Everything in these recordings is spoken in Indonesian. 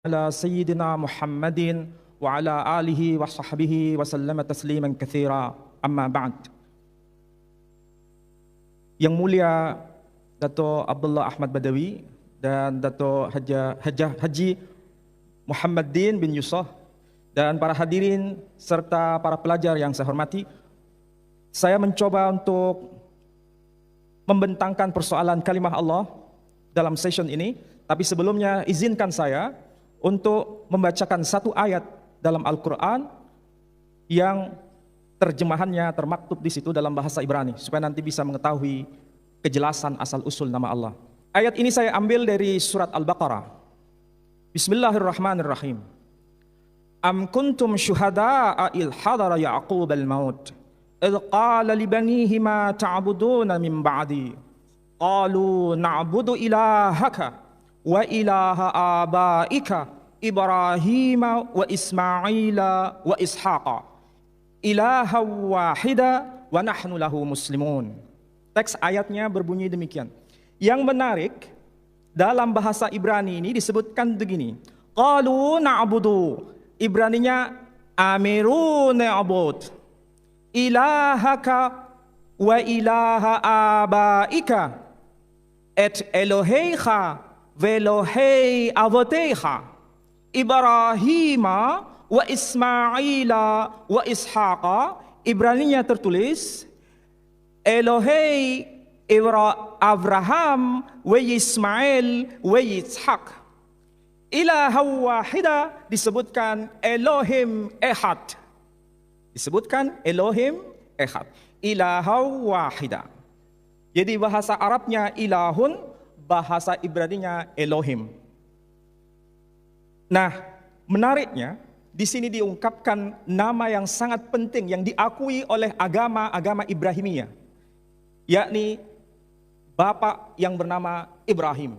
على سيدنا محمد وعلى آله وصحبه وسلم تسليما كثيرا أما بعد. Yang mulia Dato' Abdullah Ahmad Badawi dan Dato' Haji Muhammaddin bin Yusuf dan para hadirin serta para pelajar yang saya hormati, saya mencoba untuk membentangkan persoalan kalimah Allah dalam session ini, tapi sebelumnya izinkan saya untuk membacakan satu ayat dalam Al-Quran yang terjemahannya termaktub di situ dalam bahasa Ibrani, supaya nanti bisa mengetahui kejelasan asal-usul nama Allah. Ayat ini saya ambil dari surat Al-Baqarah. Bismillahirrahmanirrahim. Am kuntum syuhada'a il hadara Ya'qub al-maut idh qala li banihi ma ta'buduna min ba'di qalu na'budu ilahaka wa ilaha abaika Ibrahim wa Ismaila wa Ishaqa ilaha wahida wa nahnu lahu muslimun. Teks ayatnya berbunyi demikian. Yang menarik, dalam bahasa Ibrani ini disebutkan begini. Qalu na'budu, Ibraninya amiru na'bud, ilahaka wa ilaha abaika et eloheicha velohei avotecha Ibrahima wa Ismaila wa Ishaqa. Ibraninya tertulis Elohei Abraham wa Ismail wa Ishaq. Ilaha wahida disebutkan Elohim Ehad. Disebutkan Elohim Ehad. Ilaha wahida. Jadi bahasa Arabnya ilahun, bahasa Ibraninya Elohim. Nah, menariknya di sini diungkapkan nama yang sangat penting yang diakui oleh agama Ibrahimiyah, yakni Bapak yang bernama Ibrahim.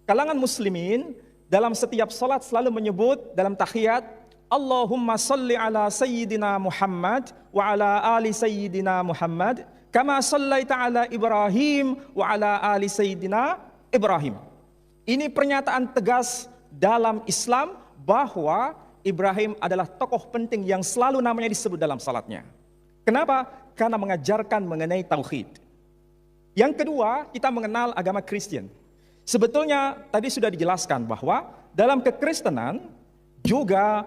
Kalangan muslimin dalam setiap salat selalu menyebut dalam tahiyat, Allahumma salli ala sayyidina Muhammad wa ala ali sayyidina Muhammad kama sallaita ala Ibrahim wa ala ali sayyidina Ibrahim. Ini pernyataan tegas dalam Islam bahwa Ibrahim adalah tokoh penting yang selalu namanya disebut dalam salatnya. Kenapa? Karena mengajarkan mengenai tauhid. Yang kedua, kita mengenal agama Kristen. Sebetulnya tadi sudah dijelaskan bahwa dalam kekristenan juga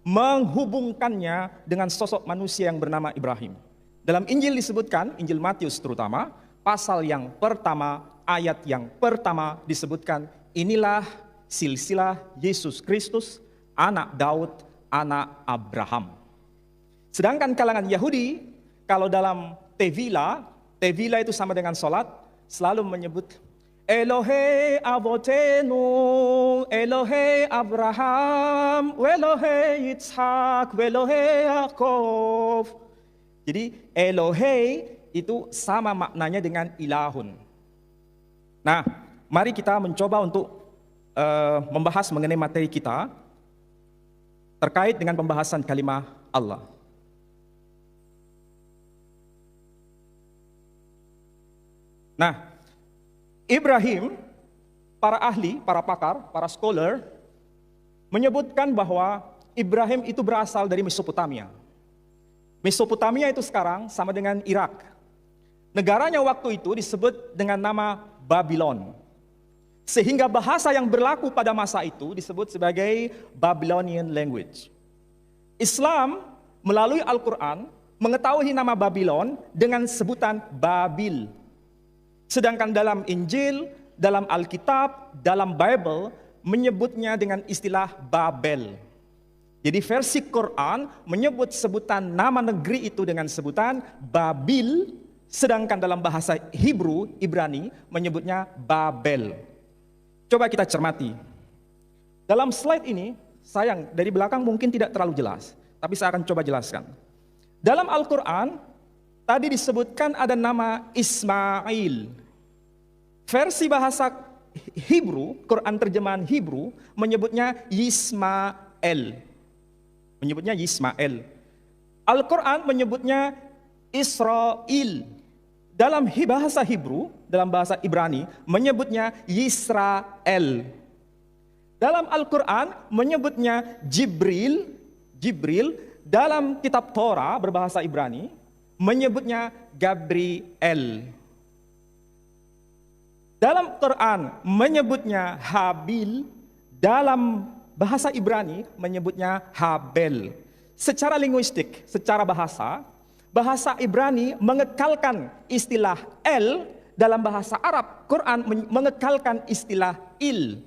menghubungkannya dengan sosok manusia yang bernama Ibrahim. Dalam Injil disebutkan, Injil Matius terutama, pasal yang pertama, ayat yang pertama disebutkan, inilah silsilah Yesus Kristus, anak Daud, anak Abraham. Sedangkan kalangan Yahudi, kalau dalam Tevila itu sama dengan salat, selalu menyebut Elohe Avotenu, Elohe Abraham, Elohe Yitzhak, Elohe Yaakov. Jadi Elohe itu sama maknanya dengan ilahun. Nah, mari kita mencoba untuk membahas mengenai materi kita terkait dengan pembahasan kalimah Allah. Nah, Ibrahim, para ahli, para pakar, para scholar menyebutkan bahwa Ibrahim itu berasal dari Mesopotamia. Mesopotamia itu sekarang sama dengan Irak. Negaranya waktu itu disebut dengan nama Babylon. Sehingga bahasa yang berlaku pada masa itu disebut sebagai Babylonian language. Islam melalui Al-Quran mengetahui nama Babylon dengan sebutan Babil. Sedangkan dalam Injil, dalam Alkitab, dalam Bible menyebutnya dengan istilah Babel. Jadi versi Quran menyebut sebutan nama negeri itu dengan sebutan Babil, sedangkan dalam bahasa Hebrew, Ibrani menyebutnya Babel. Coba kita cermati. Dalam slide ini, sayang dari belakang mungkin tidak terlalu jelas, tapi saya akan coba jelaskan. Dalam Al-Quran, tadi disebutkan ada nama Ismail. Versi bahasa Hebrew, Quran terjemahan Hebrew, menyebutnya Yismael. Menyebutnya Yismael. Al-Quran menyebutnya Israel. Dalam bahasa Hebrew, dalam bahasa Ibrani, menyebutnya Yisrael. Dalam Al-Quran menyebutnya Jibril. Dalam kitab Torah berbahasa Ibrani menyebutnya Gabriel. Dalam Quran menyebutnya Habil. Dalam bahasa Ibrani menyebutnya Habel. Secara linguistik, secara bahasa Ibrani mengekalkan istilah El. Dalam bahasa Arab, Quran mengekalkan istilah Il.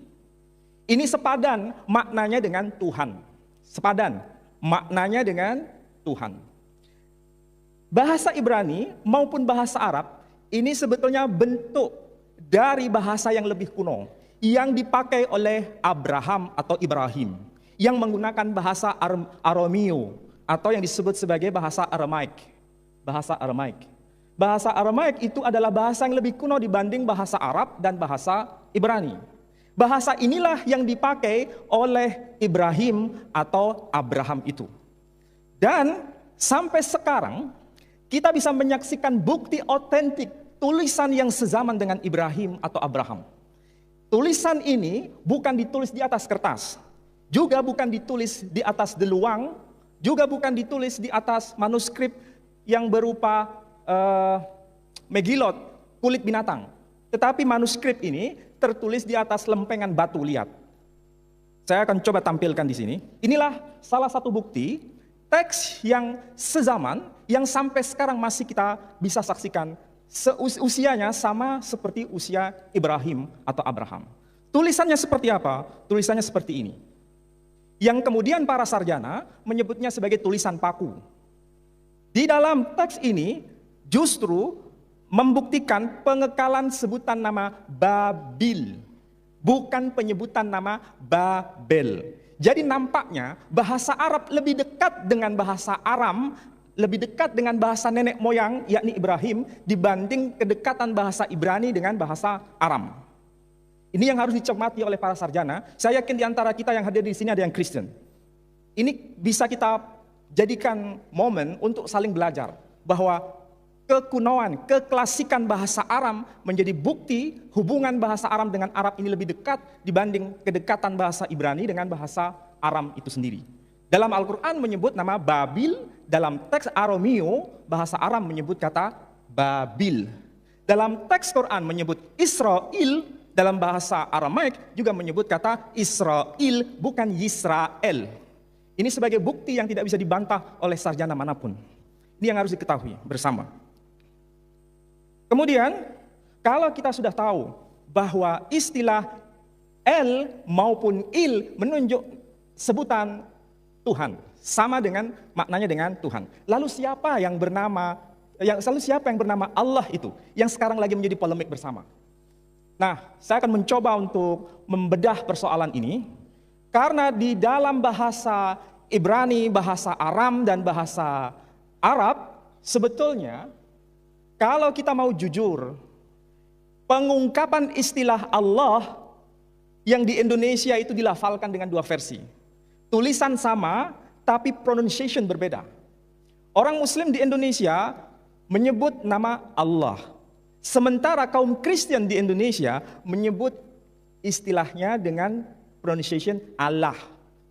Ini sepadan maknanya dengan Tuhan. Sepadan maknanya dengan Tuhan. Bahasa Ibrani maupun bahasa Arab ini sebetulnya bentuk dari bahasa yang lebih kuno yang dipakai oleh Abraham atau Ibrahim yang menggunakan bahasa Arameo atau yang disebut sebagai bahasa Aramaik. Bahasa Aramaik. Bahasa Aramaik itu adalah bahasa yang lebih kuno dibanding bahasa Arab dan bahasa Ibrani. Bahasa inilah yang dipakai oleh Ibrahim atau Abraham itu. Dan sampai sekarang kita bisa menyaksikan bukti otentik tulisan yang sezaman dengan Ibrahim atau Abraham. Tulisan ini bukan ditulis di atas kertas, juga bukan ditulis di atas deluang, juga bukan ditulis di atas manuskrip yang berupa megilot, kulit binatang. Tetapi manuskrip ini tertulis di atas lempengan batu, lihat. Saya akan coba tampilkan di sini. Inilah salah satu bukti teks yang sezaman yang sampai sekarang masih kita bisa saksikan. Usianya sama seperti usia Ibrahim atau Abraham. Tulisannya seperti apa? Tulisannya seperti ini. Yang kemudian para sarjana menyebutnya sebagai tulisan paku. Di dalam teks ini justru membuktikan pengekalan sebutan nama Babil, bukan penyebutan nama Babel. Jadi nampaknya bahasa Arab lebih dekat dengan bahasa Aram, lebih dekat dengan bahasa nenek moyang yakni Ibrahim dibanding kedekatan bahasa Ibrani dengan bahasa Aram. Ini yang harus dicermati oleh para sarjana. Saya yakin di antara kita yang hadir di sini ada yang Kristen. Ini bisa kita jadikan momen untuk saling belajar bahwa kekunoan, keklasikan bahasa Aram menjadi bukti hubungan bahasa Aram dengan Arab ini lebih dekat dibanding kedekatan bahasa Ibrani dengan bahasa Aram itu sendiri. Dalam Al-Quran menyebut nama Babil, dalam teks Arameo, bahasa Aram menyebut kata Babil. Dalam teks Quran menyebut Israel, dalam bahasa Aramaik juga menyebut kata Israel, bukan Yisrael. Ini sebagai bukti yang tidak bisa dibantah oleh sarjana manapun. Ini yang harus diketahui bersama. Kemudian, kalau kita sudah tahu bahwa istilah El maupun Il menunjuk sebutan Tuhan, sama dengan maknanya dengan Tuhan. Lalu siapa yang bernama Allah itu, yang sekarang lagi menjadi polemik bersama? Nah, saya akan mencoba untuk membedah persoalan ini, karena di dalam bahasa Ibrani, bahasa Aram, dan bahasa Arab, sebetulnya kalau kita mau jujur, pengungkapan istilah Allah yang di Indonesia itu dilafalkan dengan dua versi. Tulisan sama, tapi pronunciation berbeda. Orang Muslim di Indonesia menyebut nama Allah. Sementara kaum Kristen di Indonesia menyebut istilahnya dengan pronunciation Allah.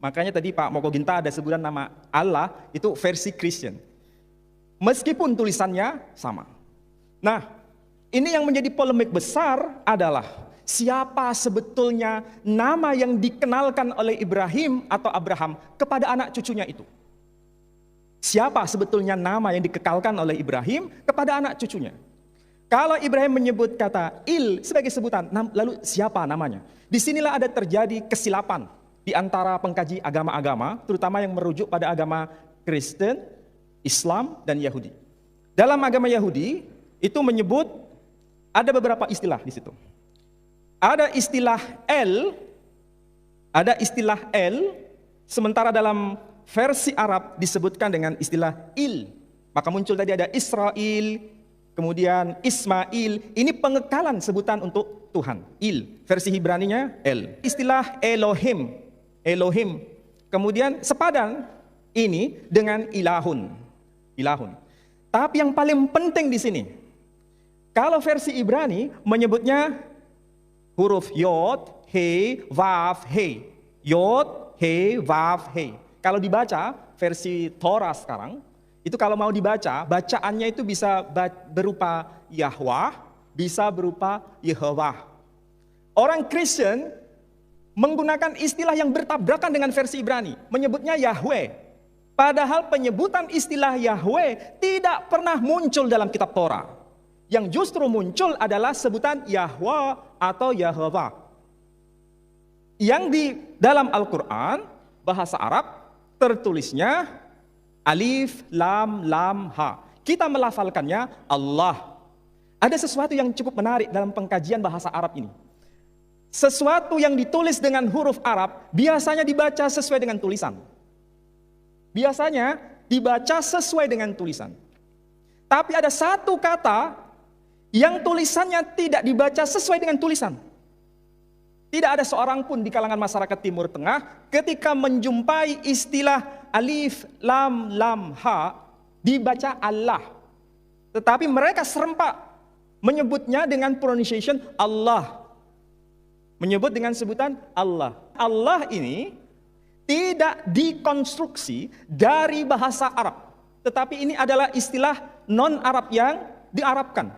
Makanya tadi Pak Moko Ginta ada sebutan nama Allah, itu versi Kristen. Meskipun tulisannya sama. Nah, ini yang menjadi polemik besar adalah siapa sebetulnya nama yang dikenalkan oleh Ibrahim atau Abraham kepada anak cucunya itu. Siapa sebetulnya nama yang dikekalkan oleh Ibrahim kepada anak cucunya. Kalau Ibrahim menyebut kata Il sebagai sebutan, lalu siapa namanya? Disinilah ada terjadi kesilapan di antara pengkaji agama-agama, terutama yang merujuk pada agama Kristen, Islam, dan Yahudi. Dalam agama Yahudi, itu menyebut ada beberapa istilah di situ. Ada istilah El, sementara dalam versi Arab disebutkan dengan istilah Il. Maka muncul tadi ada Israel, kemudian Ismail. Ini pengekalan sebutan untuk Tuhan, Il. Versi Ibraninya El. Istilah Elohim. Kemudian sepadan ini dengan Ilahun. Tapi yang paling penting di sini, kalau versi Ibrani menyebutnya huruf yod, he, wav, he. Yod, he, wav, he. Kalau dibaca versi Torah sekarang, itu kalau mau dibaca, bacaannya itu bisa berupa Yahweh, bisa berupa Yehovah. Orang Kristen menggunakan istilah yang bertabrakan dengan versi Ibrani, menyebutnya Yahweh. Padahal penyebutan istilah Yahweh tidak pernah muncul dalam kitab Torah. Yang justru muncul adalah sebutan Yahweh atau Yehovah. Yang di dalam Al-Quran, bahasa Arab, tertulisnya alif, lam, lam, ha. Kita melafalkannya Allah. Ada sesuatu yang cukup menarik dalam pengkajian bahasa Arab ini. Sesuatu yang ditulis dengan huruf Arab biasanya dibaca sesuai dengan tulisan. Biasanya dibaca sesuai dengan tulisan. Tapi ada satu kata yang tulisannya tidak dibaca sesuai dengan tulisan. Tidak ada seorang pun di kalangan masyarakat Timur Tengah ketika menjumpai istilah alif, lam, lam, ha dibaca Allah. Tetapi mereka serempak menyebutnya dengan pronunciation Allah. Menyebut dengan sebutan Allah. Allah ini tidak dikonstruksi dari bahasa Arab. Tetapi ini adalah istilah non-Arab yang diarabkan.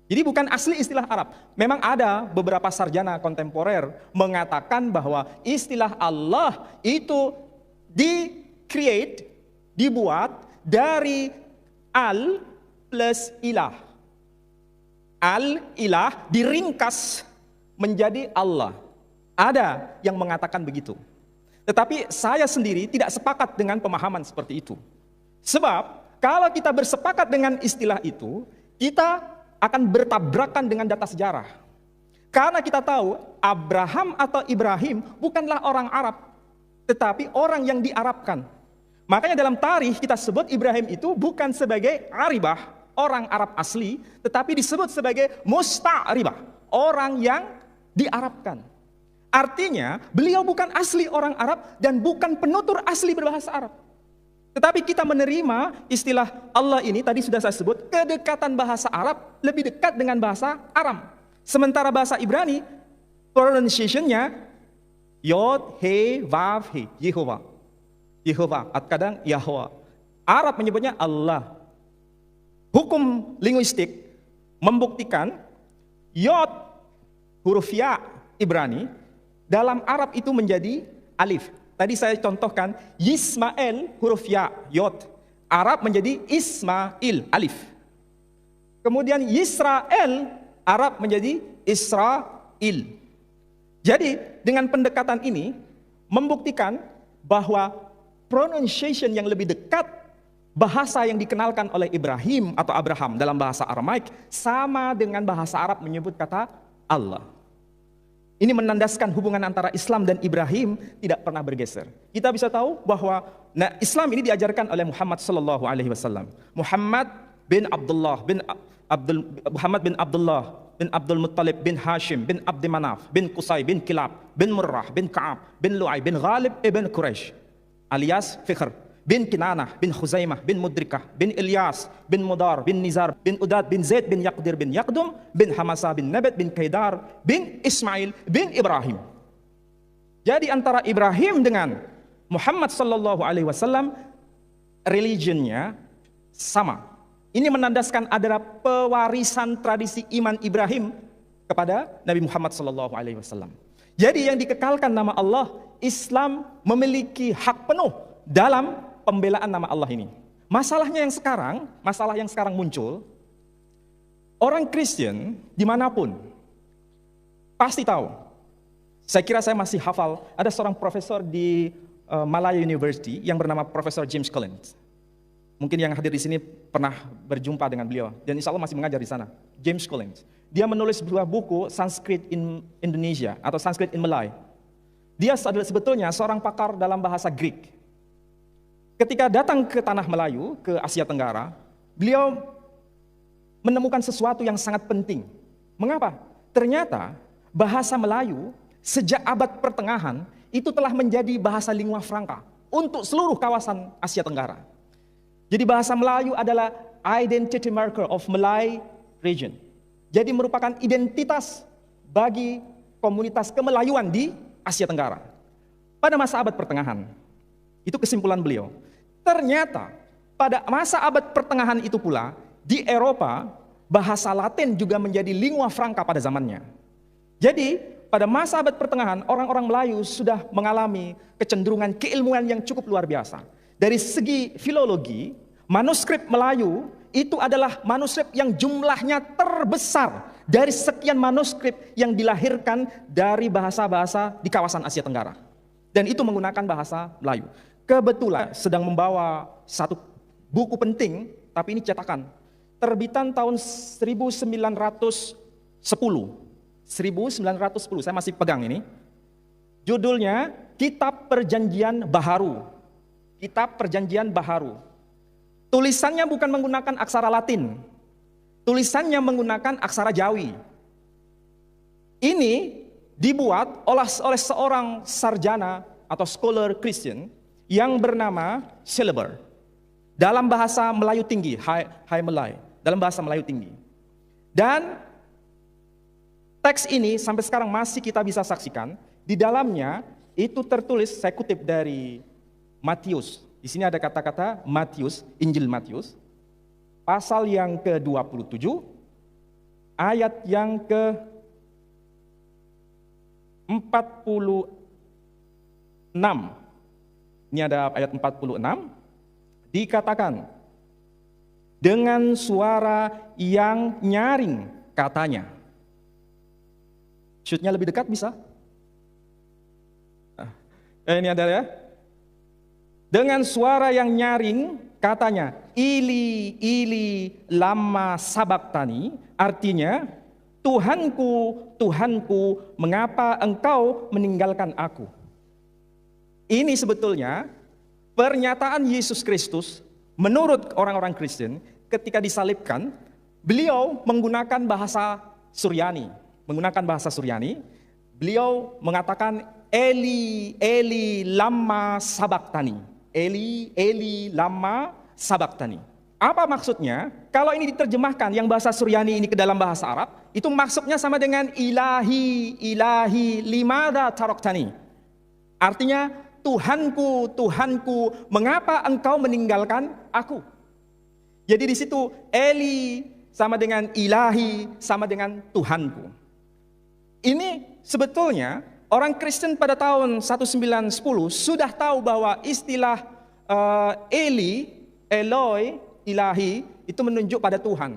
Jadi bukan asli istilah Arab. Memang ada beberapa sarjana kontemporer mengatakan bahwa istilah Allah itu dibuat dari al plus ilah. Al, ilah diringkas menjadi Allah. Ada yang mengatakan begitu. Tetapi saya sendiri tidak sepakat dengan pemahaman seperti itu. Sebab kalau kita bersepakat dengan istilah itu, kita akan bertabrakan dengan data sejarah. Karena kita tahu Abraham atau Ibrahim bukanlah orang Arab, tetapi orang yang diarabkan. Makanya dalam tarikh kita sebut Ibrahim itu bukan sebagai aribah, orang Arab asli, tetapi disebut sebagai musta'ribah, orang yang diarabkan. Artinya beliau bukan asli orang Arab dan bukan penutur asli berbahasa Arab. Tetapi kita menerima istilah Allah ini, tadi sudah saya sebut, kedekatan bahasa Arab lebih dekat dengan bahasa Aram. Sementara bahasa Ibrani, pronunciation-nya Yod, He, Vav, He, Yehovah. Yehovah, atau kadang Yahweh. Arab menyebutnya Allah. Hukum linguistik membuktikan Yod, huruf Ya Ibrani, dalam Arab itu menjadi alif. Tadi saya contohkan, Yismael, huruf Ya, Yod. Arab menjadi Ismail, alif. Kemudian Yisrael, Arab menjadi Israel. Jadi dengan pendekatan ini, membuktikan bahwa pronunciation yang lebih dekat bahasa yang dikenalkan oleh Ibrahim atau Abraham dalam bahasa Aramaik sama dengan bahasa Arab menyebut kata Allah. Ini menandaskan hubungan antara Islam dan Ibrahim tidak pernah bergeser. Kita bisa tahu bahwa Islam ini diajarkan oleh Muhammad sallallahu alaihi wasallam. Muhammad bin Abdullah bin Abdul Muttalib bin Hashim bin Abdi Manaf bin Qusay bin Kilab bin Murrah bin Ka'ab bin Lu'ay bin Ghalib ibn Quraisy alias Fikhr bin Kinanah bin Khuzaimah bin Mudrikah bin Ilyas bin Mudar bin Nizar bin Udad bin Zaid bin Yaqdir bin Yaqdum bin Hamasa bin Nabat bin Kaidar bin Ismail bin Ibrahim. Jadi antara Ibrahim dengan Muhammad sallallahu alaihi wasallam religionnya sama. Ini menandaskan ada pewarisan tradisi iman Ibrahim kepada Nabi Muhammad sallallahu alaihi wasallam. Jadi yang dikekalkan nama Allah, Islam memiliki hak penuh dalam pembelaan nama Allah ini. Masalah yang sekarang muncul, orang Kristen dimanapun pasti tahu. Saya kira saya masih hafal, ada seorang profesor di Malaya University yang bernama Profesor James Collins. Mungkin yang hadir di sini pernah berjumpa dengan beliau, dan insya Allah masih mengajar di sana. James Collins. Dia menulis sebuah buku Sanskrit in Indonesia atau Sanskrit in Malay. Dia adalah sebetulnya seorang pakar dalam bahasa Greek. Ketika datang ke tanah Melayu, ke Asia Tenggara, beliau menemukan sesuatu yang sangat penting. Mengapa? Ternyata bahasa Melayu sejak abad pertengahan itu telah menjadi bahasa lingua franca untuk seluruh kawasan Asia Tenggara. Jadi bahasa Melayu adalah identity marker of Malay region. Jadi merupakan identitas bagi komunitas kemelayuan di Asia Tenggara pada masa abad pertengahan. Itu kesimpulan beliau. Ternyata pada masa abad pertengahan itu pula di Eropa bahasa Latin juga menjadi lingua franca pada zamannya. Jadi pada masa abad pertengahan orang-orang Melayu sudah mengalami kecenderungan keilmuan yang cukup luar biasa. Dari segi filologi, manuskrip Melayu itu adalah manuskrip yang jumlahnya terbesar dari sekian manuskrip yang dilahirkan dari bahasa-bahasa di kawasan Asia Tenggara. Dan itu menggunakan bahasa Melayu. Kebetulan sedang membawa satu buku penting, tapi ini cetakan. Terbitan tahun 1910. 1910, saya masih pegang ini. Judulnya Kitab Perjanjian Baharu. Kitab Perjanjian Baharu. Tulisannya bukan menggunakan aksara Latin. Tulisannya menggunakan aksara Jawi. Ini dibuat oleh seorang sarjana atau scholar Kristen yang bernama Celeber. Dalam bahasa Melayu tinggi, Hai Melay. Dalam bahasa Melayu tinggi. Dan teks ini sampai sekarang masih kita bisa saksikan. Di dalamnya itu tertulis, saya kutip dari Matius. Di sini ada kata-kata Matius, Injil Matius. Pasal yang ke-27, ayat yang ke-46. Ini ada ayat 46. Dikatakan, dengan suara yang nyaring katanya. Shootnya lebih dekat bisa? Ini ada ya. Dengan suara yang nyaring katanya, Ili, Ili, lama sabaktani, artinya, Tuhanku, Tuhanku, mengapa engkau meninggalkan aku? Ini sebetulnya pernyataan Yesus Kristus menurut orang-orang Kristen ketika disalibkan, beliau menggunakan bahasa Suryani. Beliau mengatakan Eli, Eli, lama sabaktani. Eli, Eli, lama sabaktani. Apa maksudnya? Kalau ini diterjemahkan yang bahasa Suryani ini ke dalam bahasa Arab, itu maksudnya sama dengan ilahi, ilahi, limada taroktani. Artinya, Tuhanku, Tuhanku, mengapa engkau meninggalkan aku? Jadi di situ Eli sama dengan ilahi, sama dengan Tuhanku. Ini sebetulnya orang Kristen pada tahun 1910 sudah tahu bahwa istilah Eli, Eloi, ilahi itu menunjuk pada Tuhan.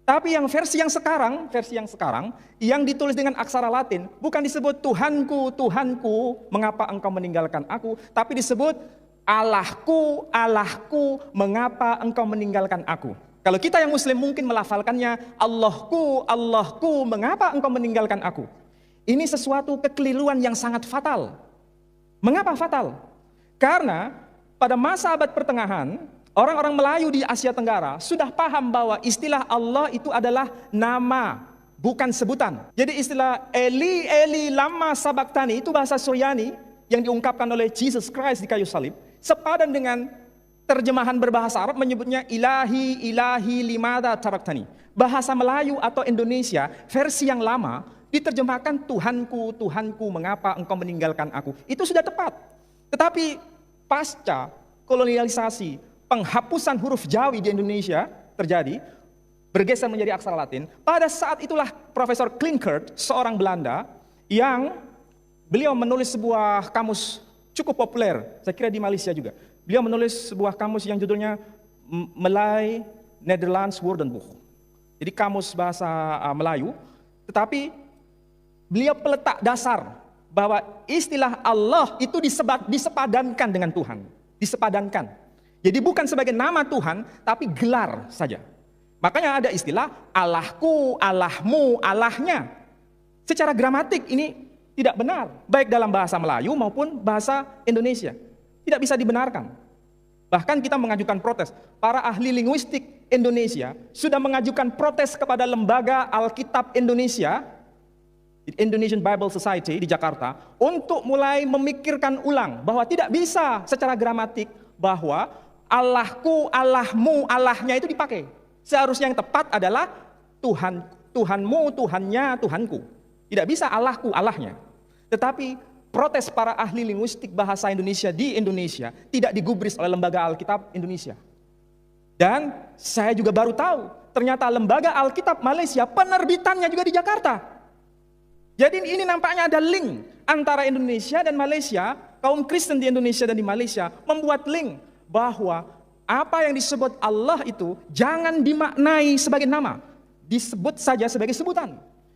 Tapi yang versi yang sekarang yang ditulis dengan aksara Latin bukan disebut Tuhanku, Tuhanku, mengapa engkau meninggalkan aku, tapi disebut Allahku, Allahku, mengapa engkau meninggalkan aku. Kalau kita yang Muslim mungkin melafalkannya Allahku, Allahku, mengapa engkau meninggalkan aku. Ini sesuatu kekeliruan yang sangat fatal. Mengapa fatal? Karena pada masa abad pertengahan, orang-orang Melayu di Asia Tenggara sudah paham bahwa istilah Allah itu adalah nama, bukan sebutan. Jadi istilah Eli, Eli, lama sabaktani itu bahasa Suryani yang diungkapkan oleh Jesus Christ di kayu salib, sepadan dengan terjemahan berbahasa Arab menyebutnya ilahi, ilahi, limada taraktani. Bahasa Melayu atau Indonesia versi yang lama diterjemahkan Tuhanku, Tuhanku, mengapa engkau meninggalkan aku. Itu sudah tepat. Tetapi pasca kolonialisasi, penghapusan huruf Jawi di Indonesia terjadi, bergeser menjadi aksara Latin. Pada saat itulah Profesor Klinkert, seorang Belanda, yang beliau menulis sebuah kamus cukup populer, saya kira di Malaysia juga. Beliau menulis sebuah kamus yang judulnya Malay Nederlands Woordenboek. Jadi kamus bahasa Melayu, tetapi beliau peletak dasar bahwa istilah Allah itu disepadankan dengan Tuhan. Disepadankan. Jadi bukan sebagai nama Tuhan, tapi gelar saja. Makanya ada istilah Allahku, Allahmu, Allahnya. Secara gramatik ini tidak benar, baik dalam bahasa Melayu maupun bahasa Indonesia. Tidak bisa dibenarkan. Bahkan kita mengajukan protes. Para ahli linguistik Indonesia sudah mengajukan protes kepada Lembaga Alkitab Indonesia, Indonesian Bible Society di Jakarta, untuk mulai memikirkan ulang bahwa tidak bisa secara gramatik bahwa Allahku, Allahmu, Allahnya itu dipakai. Seharusnya yang tepat adalah Tuhan, Tuhanmu, Tuhannya, Tuhanku. Tidak bisa Allahku, Allahnya. Tetapi protes para ahli linguistik bahasa Indonesia di Indonesia tidak digubris oleh Lembaga Alkitab Indonesia. Dan saya juga baru tahu, ternyata Lembaga Alkitab Malaysia penerbitannya juga di Jakarta. Jadi ini nampaknya ada link antara Indonesia dan Malaysia, kaum Kristen di Indonesia dan di Malaysia membuat link bahwa apa yang disebut Allah itu jangan dimaknai sebagai nama, disebut saja sebagai sebutan.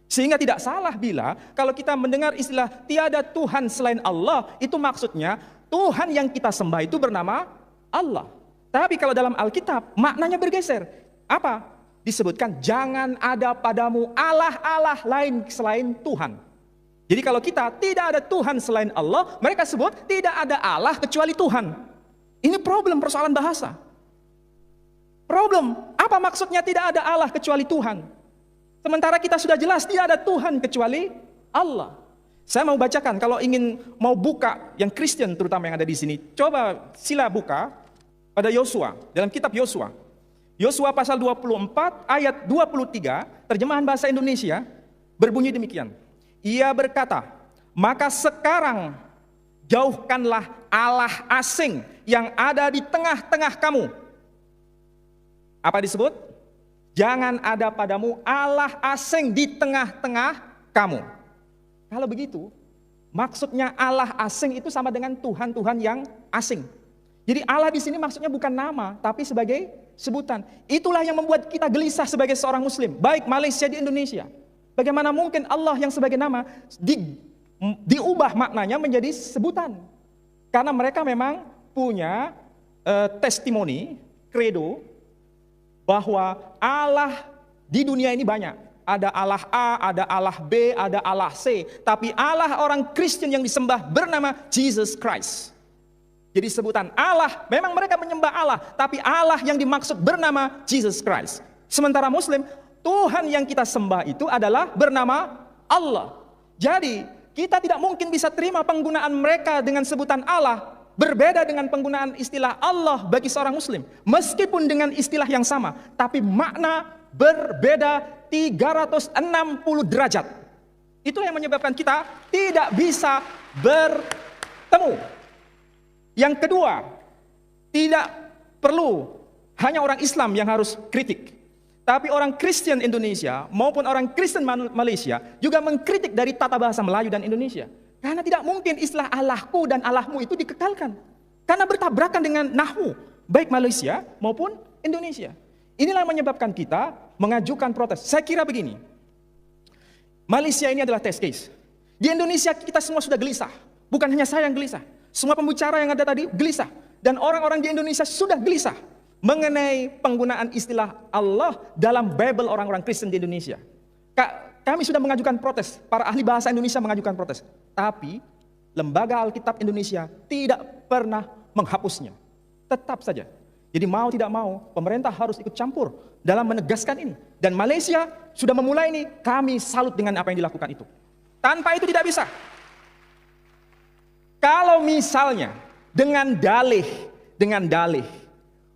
Sehingga tidak salah bila kalau kita mendengar istilah tiada Tuhan selain Allah, itu maksudnya Tuhan yang kita sembah itu bernama Allah. Tapi kalau dalam Alkitab maknanya bergeser. Apa? Disebutkan jangan ada padamu Allah-Allah lain selain Tuhan. Jadi kalau kita tidak ada Tuhan selain Allah, mereka sebut tidak ada Allah kecuali Tuhan. Ini problem persoalan bahasa. Problem, apa maksudnya tidak ada Allah kecuali Tuhan? Sementara kita sudah jelas tidak ada Tuhan kecuali Allah. Saya mau bacakan, kalau mau buka yang Kristen terutama yang ada di sini, coba sila buka pada Yosua, dalam kitab Yosua. Yosua pasal 24 ayat 23, terjemahan bahasa Indonesia berbunyi demikian. Ia berkata, maka sekarang jauhkanlah Allah asing yang ada di tengah-tengah kamu. Apa disebut? Jangan ada padamu Allah asing di tengah-tengah kamu. Kalau begitu, maksudnya Allah asing itu sama dengan Tuhan-Tuhan yang asing. Jadi Allah di sini maksudnya bukan nama, tapi sebagai sebutan. Itulah yang membuat kita gelisah sebagai seorang Muslim, baik Malaysia di Indonesia. Bagaimana mungkin Allah yang sebagai nama diubah maknanya menjadi sebutan? Karena mereka memang punya testimoni, credo, bahwa Allah di dunia ini banyak. Ada Allah A, ada Allah B, ada Allah C. Tapi Allah orang Kristen yang disembah bernama Jesus Christ. Jadi sebutan Allah, memang mereka menyembah Allah. Tapi Allah yang dimaksud bernama Jesus Christ. Sementara Muslim, Tuhan yang kita sembah itu adalah bernama Allah. Jadi kita tidak mungkin bisa terima penggunaan mereka dengan sebutan Allah berbeda dengan penggunaan istilah Allah bagi seorang Muslim. Meskipun dengan istilah yang sama, tapi makna berbeda 360 derajat. Itu yang menyebabkan kita tidak bisa bertemu. Yang kedua, tidak perlu hanya orang Islam yang harus kritik. Tapi orang Kristen Indonesia maupun orang Kristen Malaysia juga mengkritik dari tata bahasa Melayu dan Indonesia. Karena tidak mungkin istilah Allahku dan Allahmu itu dikekalkan. Karena bertabrakan dengan nahwu, baik Malaysia maupun Indonesia. Inilah yang menyebabkan kita mengajukan protes. Saya kira begini, Malaysia ini adalah test case. Di Indonesia kita semua sudah gelisah. Bukan hanya saya yang gelisah. Semua pembicara yang ada tadi gelisah. Dan orang-orang di Indonesia sudah gelisah mengenai penggunaan istilah Allah dalam Bible orang-orang Kristen di Indonesia. Kami sudah mengajukan protes, para ahli bahasa Indonesia mengajukan protes. Tapi Lembaga Alkitab Indonesia tidak pernah menghapusnya. Tetap saja. Jadi mau tidak mau, pemerintah harus ikut campur dalam menegaskan ini. Dan Malaysia sudah memulai ini, kami salut dengan apa yang dilakukan itu. Tanpa itu tidak bisa. Kalau misalnya dengan dalih,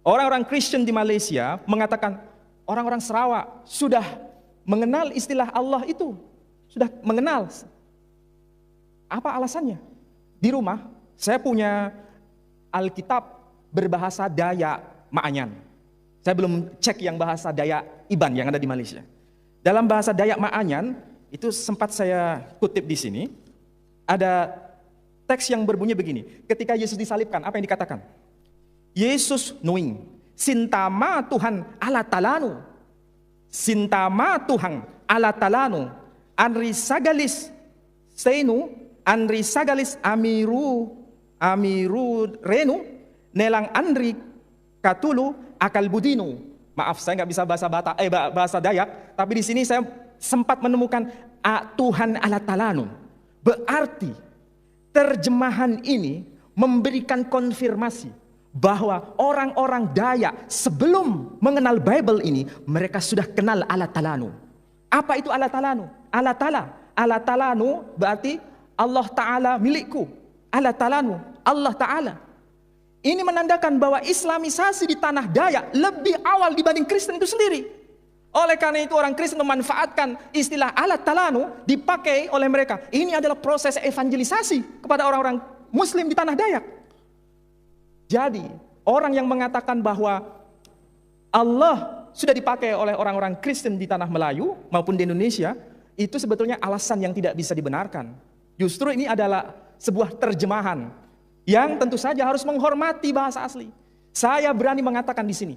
orang-orang Kristen di Malaysia mengatakan orang-orang Sarawak sudah mengenal istilah Allah itu, sudah mengenal. Apa alasannya? Di rumah saya punya Alkitab berbahasa Dayak Maanyan. Saya belum cek yang bahasa Dayak Iban yang ada di Malaysia. Dalam bahasa Dayak Maanyan itu sempat saya kutip di sini. Ada teks yang berbunyi begini. Ketika Yesus disalibkan, apa yang dikatakan? Yesus nuing, sintama Tuhan Allah talanu. Sintama Tuhan Allah talanu anri sagalis seinu anri sagalis amiru renu nelang anri katulu akal budinu. Maaf saya nggak bisa bahasa Dayak, tapi di sini saya sempat menemukan Tuhan Allah talanu. Berarti terjemahan ini memberikan konfirmasi bahwa orang-orang Dayak sebelum mengenal Bible ini, mereka sudah kenal Allah Talanu. Apa itu Allah Talanu? Allah Talanu berarti Allah Ta'ala milikku. Allah Talanu, Allah Ta'ala. Ini menandakan bahwa Islamisasi di tanah Dayak lebih awal dibanding Kristen itu sendiri. Oleh karena itu orang Kristen memanfaatkan istilah alat talanu dipakai oleh mereka. Ini adalah proses evangelisasi kepada orang-orang Muslim di tanah Dayak. Jadi orang yang mengatakan bahwa Allah sudah dipakai oleh orang-orang Kristen di tanah Melayu maupun di Indonesia, itu sebetulnya alasan yang tidak bisa dibenarkan. Justru ini adalah sebuah terjemahan yang tentu saja harus menghormati bahasa asli. Saya berani mengatakan di sini,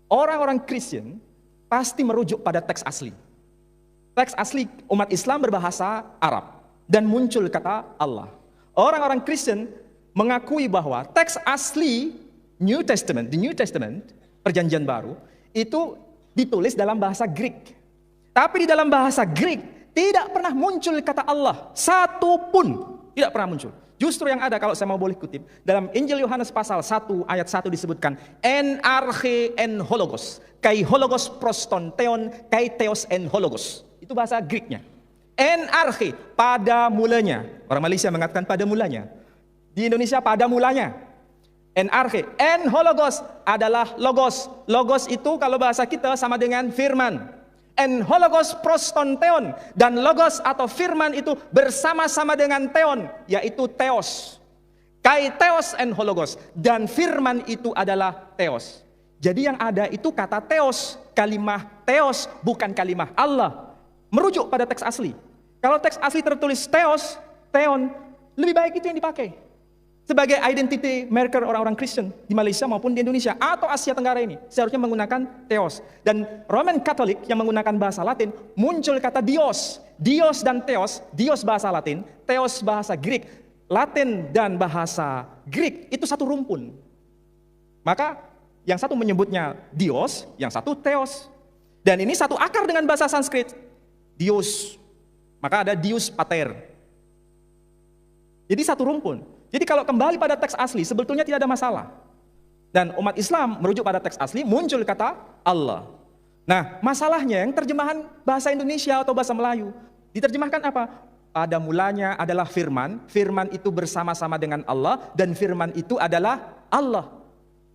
orang-orang Kristen pasti merujuk pada teks asli. Teks asli umat Islam berbahasa Arab dan muncul kata Allah. Orang-orang Kristen mengakui bahwa teks asli New Testament, the New Testament, Perjanjian Baru, itu ditulis dalam bahasa Greek. Tapi di dalam bahasa Greek tidak pernah muncul kata Allah, satu pun tidak pernah muncul. Justru yang ada, kalau saya mau boleh kutip, dalam Injil Yohanes pasal 1 ayat 1 disebutkan en arche en hologos, kai hologos proston theon, kai theos en hologos. Itu bahasa Greeknya. En arche, pada mulanya. Orang Malaysia mengatakan pada mulanya. Di Indonesia pada mulanya. En arche, en hologos adalah logos. Logos itu kalau bahasa kita sama dengan firman. En hologos proston theon, dan logos atau firman itu bersama-sama dengan theon, yaitu theos. Kai theos en hologos, dan firman itu adalah theos. Jadi yang ada itu kata theos, kalimah theos, bukan kalimah Allah. Merujuk pada teks asli. Kalau teks asli tertulis theos, theon, lebih baik itu yang dipakai sebagai identity marker orang-orang Kristen di Malaysia maupun di Indonesia atau Asia Tenggara ini. Seharusnya menggunakan theos. Dan Roman Katolik yang menggunakan bahasa Latin, muncul kata dios. Dios dan theos, dios bahasa Latin, theos bahasa Greek. Latin dan bahasa Greek itu satu rumpun. Maka yang satu menyebutnya dios, yang satu theos. Dan ini satu akar dengan bahasa Sanskrit, dios. Maka ada dius pater. Jadi satu rumpun. Jadi kalau kembali pada teks asli, sebetulnya tidak ada masalah. Dan umat Islam merujuk pada teks asli, muncul kata Allah. Nah, masalahnya yang terjemahan bahasa Indonesia atau bahasa Melayu, diterjemahkan apa? Pada mulanya adalah firman, firman itu bersama-sama dengan Allah, dan firman itu adalah Allah.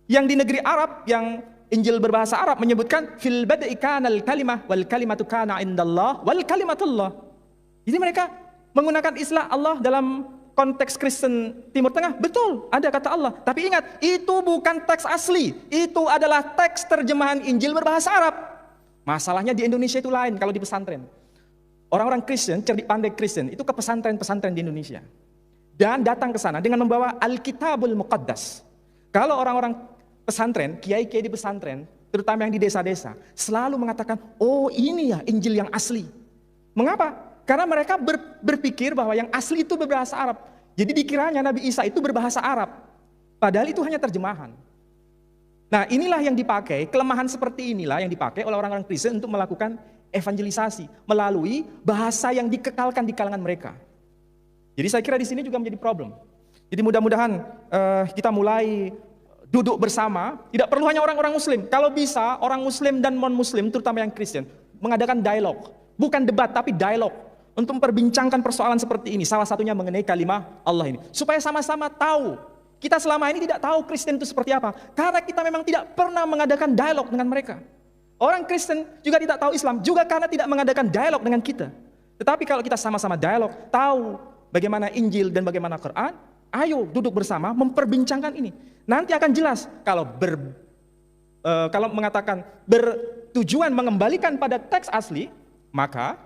Yang di negeri Arab, yang Injil berbahasa Arab menyebutkan, fil bad'i kanal kalimah, wal kalimatu kana indallah, wal kalimatullah. Jadi mereka menggunakan istilah Allah dalam konteks Kristen Timur Tengah, betul, ada kata Allah. Tapi ingat, itu bukan teks asli. Itu adalah teks terjemahan Injil berbahasa Arab. Masalahnya di Indonesia itu lain kalau di pesantren. Orang-orang Kristen, cerdik pandai Kristen, itu ke pesantren-pesantren di Indonesia. Dan datang ke sana dengan membawa Alkitabul Muqaddas. Kalau orang-orang pesantren, kiai-kiai di pesantren, terutama yang di desa-desa, selalu mengatakan, oh ini ya Injil yang asli. Mengapa? Karena mereka berpikir bahwa yang asli itu berbahasa Arab. Jadi dikiranya Nabi Isa itu berbahasa Arab. Padahal itu hanya terjemahan. Nah inilah yang dipakai, kelemahan seperti inilah yang dipakai oleh orang-orang Kristen untuk melakukan evangelisasi. Melalui bahasa yang dikekalkan di kalangan mereka. Jadi saya kira di sini juga menjadi problem. Jadi mudah-mudahan kita mulai duduk bersama. Tidak perlu hanya orang-orang Muslim. Kalau bisa orang Muslim dan non-Muslim, terutama yang Kristen, mengadakan dialog. Bukan debat tapi dialog. Untuk memperbincangkan persoalan seperti ini. Salah satunya mengenai kalimat Allah ini. Supaya sama-sama tahu. Kita selama ini tidak tahu Kristen itu seperti apa. Karena kita memang tidak pernah mengadakan dialog dengan mereka. Orang Kristen juga tidak tahu Islam. Juga karena tidak mengadakan dialog dengan kita. Tetapi kalau kita sama-sama dialog. Tahu bagaimana Injil dan bagaimana Quran. Ayo duduk bersama memperbincangkan ini. Nanti akan jelas. Kalau mengatakan bertujuan mengembalikan pada teks asli. Maka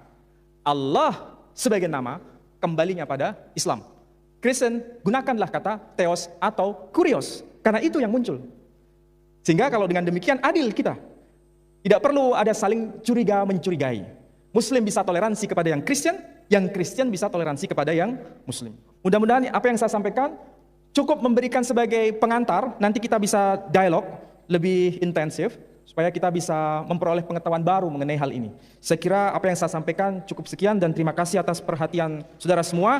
Allah sebagai nama kembalinya pada Islam. Kristen gunakanlah kata theos atau kurios. Karena itu yang muncul. Sehingga kalau dengan demikian adil kita. Tidak perlu ada saling curiga mencurigai. Muslim bisa toleransi kepada yang Kristen bisa toleransi kepada yang Muslim. Mudah-mudahan apa yang saya sampaikan cukup memberikan sebagai pengantar. Nanti kita bisa dialog lebih intensif. Supaya kita bisa memperoleh pengetahuan baru mengenai hal ini. Saya kira apa yang saya sampaikan cukup sekian dan terima kasih atas perhatian saudara semua.